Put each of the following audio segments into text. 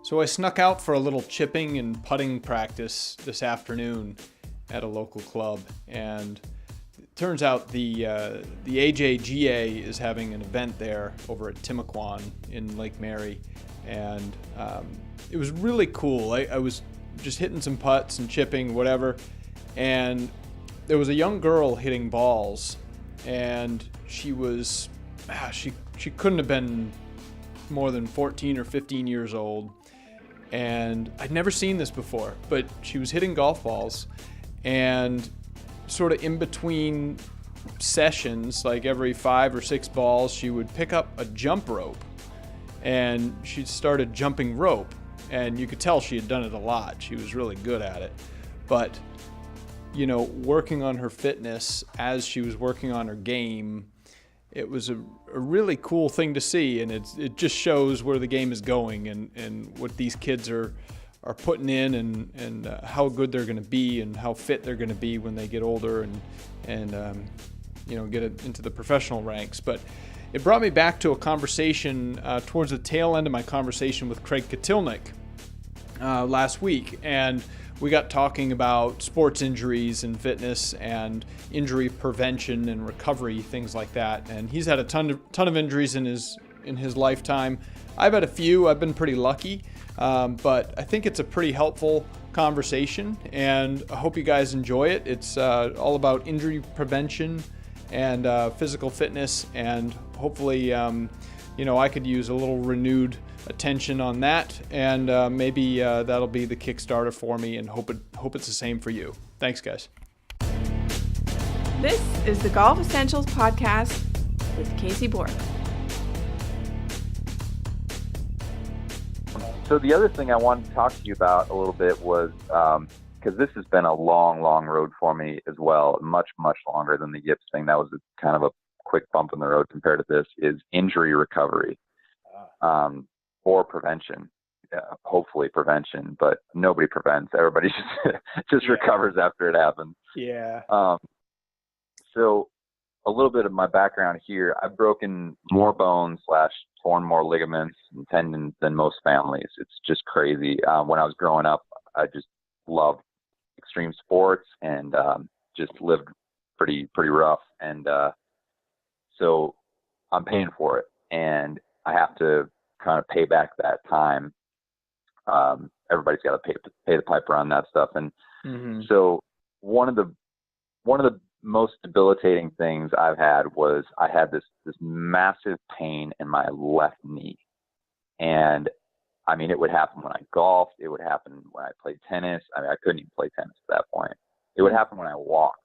So I snuck out for a little chipping and putting practice this afternoon at a local club, and it turns out the AJGA is having an event there over at Timaquan in Lake Mary, and it was really cool. I was just hitting some putts and chipping, whatever, and there was a young girl hitting balls, and she was she couldn't have been more than 14 or 15 years old. And I'd never seen this before, but she was hitting golf balls, and sort of in between sessions, like every 5 or 6 balls, she would pick up a jump rope, and she started jumping rope, and you could tell she had done it a lot. She was really good at it, but working on her fitness as she was working on her game, it was a really cool thing to see, and it just shows where the game is going and what these kids are putting in, and how good they're going to be and how fit they're going to be when they get older and get into the professional ranks. But it brought me back to a conversation towards the tail end of my conversation with Craig Kotilinek last week, and we got talking about sports injuries and fitness and injury prevention and recovery, things like that. And he's had a ton of injuries in his lifetime. I've had a few. I've been pretty lucky, but I think it's a pretty helpful conversation, and I hope you guys enjoy it. It's all about injury prevention and physical fitness, and hopefully, I could use a little renewed attention on that, and maybe that'll be the Kickstarter for me, and hope it's the same for you. Thanks, guys. This is the Golf Essentials Podcast with Casey Borg. So the other thing I wanted to talk to you about a little bit was, because this has been a long road for me as well, much longer than the yips thing. That was kind of a quick bump in the road compared to this, is injury recovery. Or prevention, hopefully prevention, but nobody prevents. Everybody just recovers after it happens. Yeah. So a little bit of my background here, I've broken more bones / torn more ligaments and tendons than most families. It's just crazy. When I was growing up, I just loved extreme sports and just lived pretty rough. And so I'm paying for it, and I have to kind of pay back that time. Everybody's got to pay the piper on that stuff. And so one of the most debilitating things I've had was I had this massive pain in my left knee. And I mean, it would happen when I golfed. It would happen when I played tennis. I mean, I couldn't even play tennis at that point. It would happen when I walked.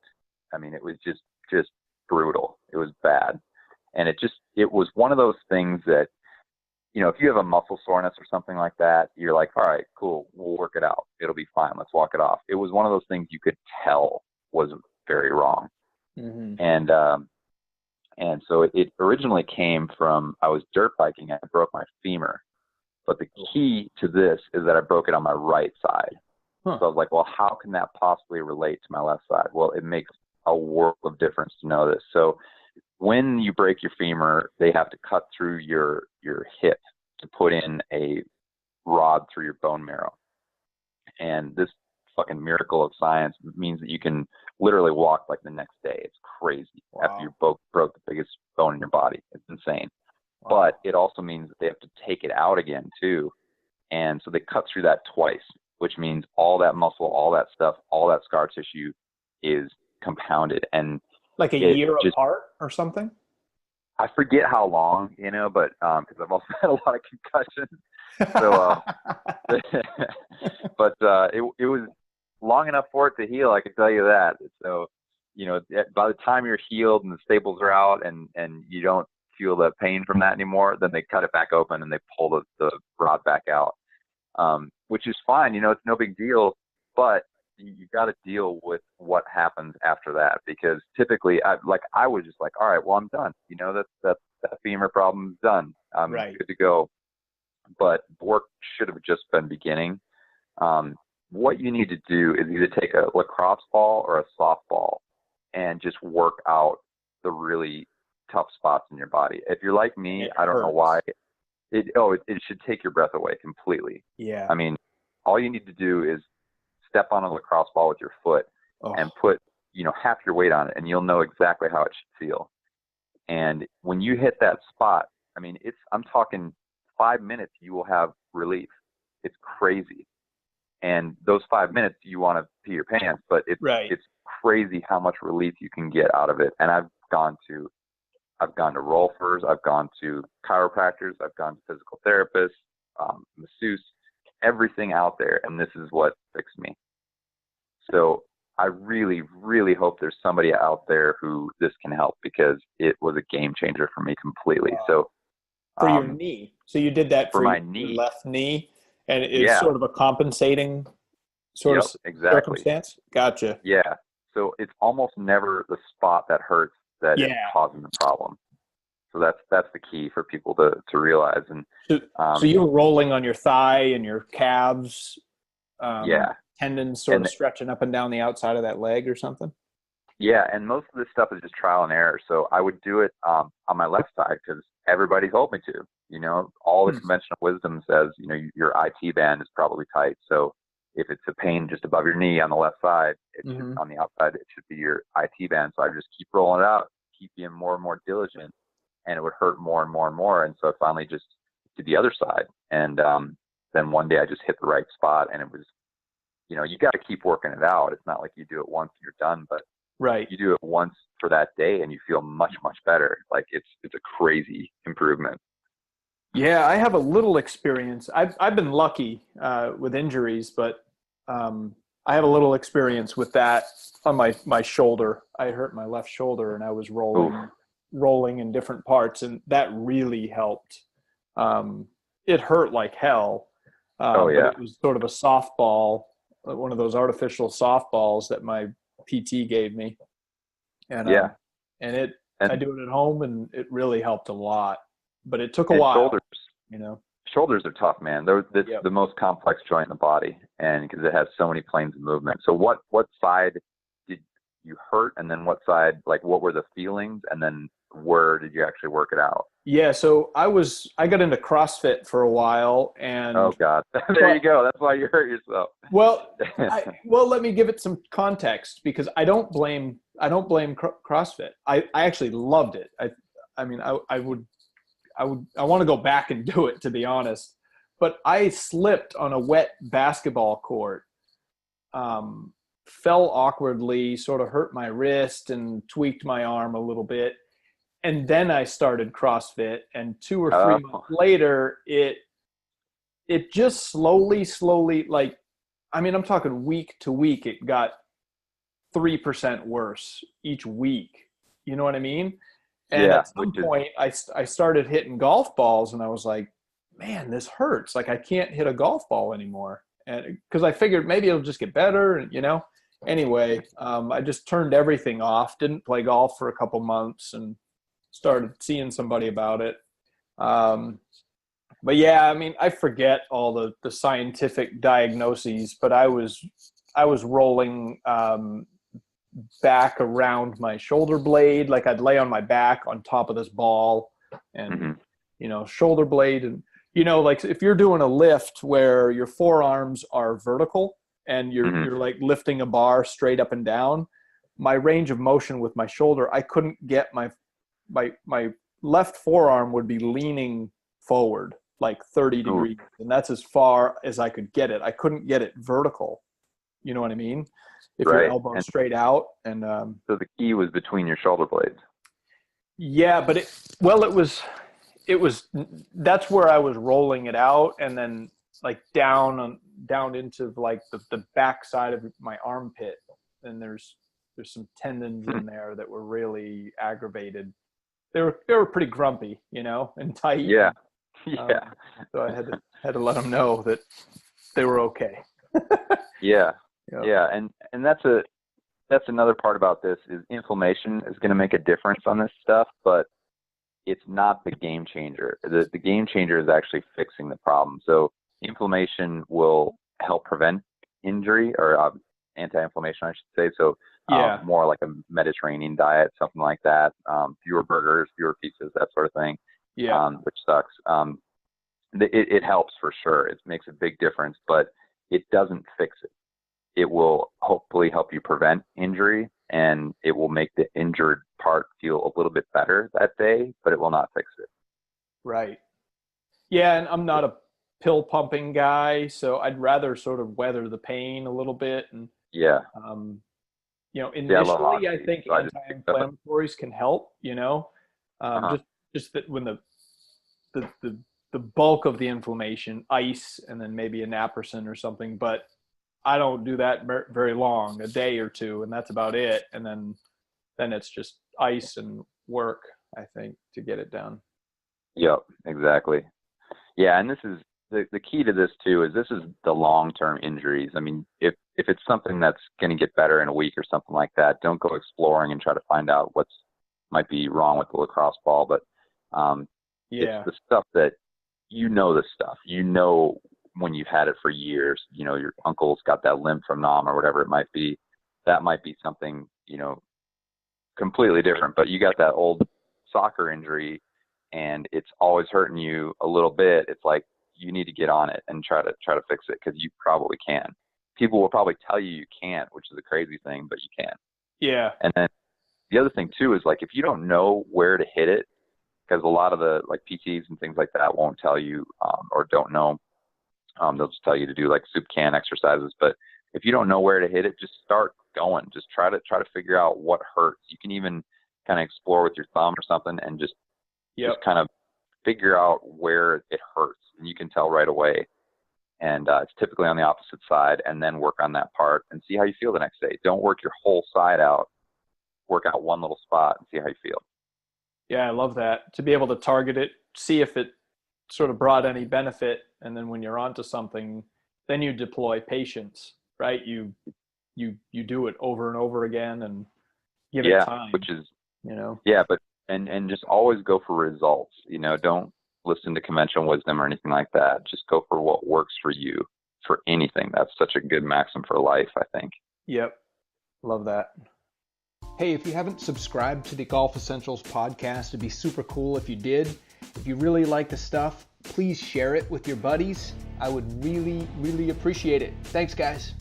I mean, it was just brutal. It was bad. And it was one of those things that, if you have a muscle soreness or something like that, you're like, all right, cool, we'll work it out. It'll be fine. Let's walk it off. It was one of those things you could tell was very wrong. And so it originally came from, I was dirt biking and I broke my femur. But the key to this is that I broke it on my right side. So I was like, well, how can that possibly relate to my left side? Well, it makes a world of difference to know this. So when you break your femur, they have to cut through your hip to put in a rod through your bone marrow. And this fucking miracle of science means that you can literally walk like the next day. It's crazy. Wow. After you broke the biggest bone in your body. It's insane. Wow. But it also means that they have to take it out again too. And so they cut through that twice, which means all that muscle, all that stuff, all that scar tissue is compounded. And like a year apart or something? I forget how long, but because I've also had a lot of concussions. So, but it was long enough for it to heal, I can tell you that. So, by the time you're healed and the staples are out and you don't feel the pain from that anymore, then they cut it back open and they pull the rod back out, which is fine. It's no big deal, but you got to deal with what happens after that, because typically I was just like, all right, well, I'm done. That femur problem is done. I'm good to go. But work should have just been beginning. What you need to do is either take a lacrosse ball or a softball and just work out the really tough spots in your body. If you're like me, I don't know why it should take your breath away completely. Yeah. I mean, all you need to do is step on a lacrosse ball with your foot and put, half your weight on it, and you'll know exactly how it should feel. And when you hit that spot, I mean, I'm talking 5 minutes, you will have relief. It's crazy. And those 5 minutes, you want to pee your pants, but it's crazy how much relief you can get out of it. And I've gone to rolfers, I've gone to chiropractors, I've gone to physical therapists, masseuse, everything out there, and this is what fixed me. So I really, really hope there's somebody out there who this can help, because it was a game changer for me completely. Wow. So for your knee. So you did that for my your knee. left knee, and it's sort of a compensating sort of exactly. circumstance? Gotcha. Yeah. So it's almost never the spot that hurts that is causing the problem. So that's the key for people to realize. And so you were rolling on your thigh and your calves, tendons sort of stretching up and down the outside of that leg or something? Yeah, and most of this stuff is just trial and error. So I would do it on my left side because everybody told me to. All the conventional wisdom says, your IT band is probably tight. So if it's a pain just above your knee on the left side, on the outside, it should be your IT band. So I just keep rolling it out, keep being more and more diligent, and it would hurt more and more and more. And so I finally just did the other side. And then one day I just hit the right spot, and it was, you got to keep working it out. It's not like you do it once and you're done, but you do it once for that day and you feel much, much better. Like it's a crazy improvement. Yeah, I have a little experience. I've been lucky with injuries, but I have a little experience with that on my shoulder. I hurt my left shoulder, and I was rolling in different parts, and that really helped. It hurt like hell. But it was sort of a softball, one of those artificial softballs that my PT gave me. And I do it at home, and it really helped a lot. But it took a while. Shoulders are tough, man. They're the most complex joint in the body, and because it has so many planes of movement. So what side did you hurt, and then what side, like what were the feelings, and then where did you actually work it out? Yeah, so I got into CrossFit for a while, and oh god, there you go. That's why you hurt yourself. Well, let me give it some context, because I don't blame CrossFit. I actually loved it. I want to go back and do it, to be honest. But I slipped on a wet basketball court, fell awkwardly, sort of hurt my wrist and tweaked my arm a little bit. And then I started CrossFit, and 2 or 3 months later, it just slowly, like, I'm talking week to week, it got 3% worse each week. You know what I mean? And at some point, I started hitting golf balls, and I was like, man, this hurts. Like, I can't hit a golf ball anymore. And because I figured maybe it'll just get better, and Anyway, I just turned everything off, didn't play golf for a couple months, and started seeing somebody about it. But yeah, I forget all the scientific diagnoses, but I was rolling back around my shoulder blade. Like, I'd lay on my back on top of this ball, and shoulder blade, and like if you're doing a lift where your forearms are vertical and you're like lifting a bar straight up and down, my range of motion with my shoulder, I couldn't get my left forearm would be leaning forward like 30 degrees, and that's as far as I could get it. I couldn't get it vertical. You know what I mean? If your elbow's straight out. And so the key was between your shoulder blades. Yeah, but it was that's where I was rolling it out, and then like down into like the back side of my armpit, and there's some tendons in there that were really aggravated. They were pretty grumpy, and tight. Yeah. So I had to let them know that they were okay. Yeah. And that's another part about this is inflammation is going to make a difference on this stuff, but it's not the game changer. The game changer is actually fixing the problem. So inflammation will help prevent injury, or anti-inflammation, I should say. So more like a Mediterranean diet, something like that. Fewer burgers, fewer pizzas, that sort of thing. Which sucks. It helps for sure. It makes a big difference, but it doesn't fix it. It will hopefully help you prevent injury, and it will make the injured part feel a little bit better that day, but it will not fix it. Right. Yeah, and I'm not a pill pumping guy, so I'd rather sort of weather the pain a little bit. And Yeah. I love initially, I oxy, think so I just picked up. anti-inflammatories can help. Uh-huh. Just that when the bulk of the inflammation, ice, and then maybe a naproxen or something. But I don't do that very long, a day or two, and that's about it. And then it's just ice and work, I think, to get it done. Yep, exactly. Yeah, and this is the key to this too, is this is the long-term injuries. I mean, if it's something that's going to get better in a week or something like that, don't go exploring and try to find out what's might be wrong with the lacrosse ball. But Yeah. it's the stuff that the stuff. When you've had it for years, your uncle's got that limp from Nam or whatever it might be. That might be something, completely different. But you got that old soccer injury and it's always hurting you a little bit. It's like you need to get on it and try to fix it, because you probably can. People will probably tell you can't, which is a crazy thing, but you can. Yeah. And then the other thing too is, like, if you don't know where to hit it, because a lot of the like PTs and things like that won't tell you, or don't know. They'll just tell you to do like soup can exercises. But if you don't know where to hit it, just start going. Just try to figure out what hurts. You can even kind of explore with your thumb or something and just kind of figure out where it hurts, and you can tell right away. And it's typically on the opposite side, and then work on that part and see how you feel the next day. Don't work your whole side out. Work out one little spot and see how you feel. Yeah, I love that. To be able to target it, see if it sort of brought any benefit, and then when you're onto something, then you deploy patience, right? You do it over and over again and give it time. Which is but and just always go for results. Don't listen to conventional wisdom or anything like that. Just go for what works for you for anything. That's such a good maxim for life, I think. Yep. Love that. Hey, if you haven't subscribed to the Golf Essentials podcast, it'd be super cool if you did. If you really like the stuff, please share it with your buddies. I would really, really appreciate it. Thanks, guys.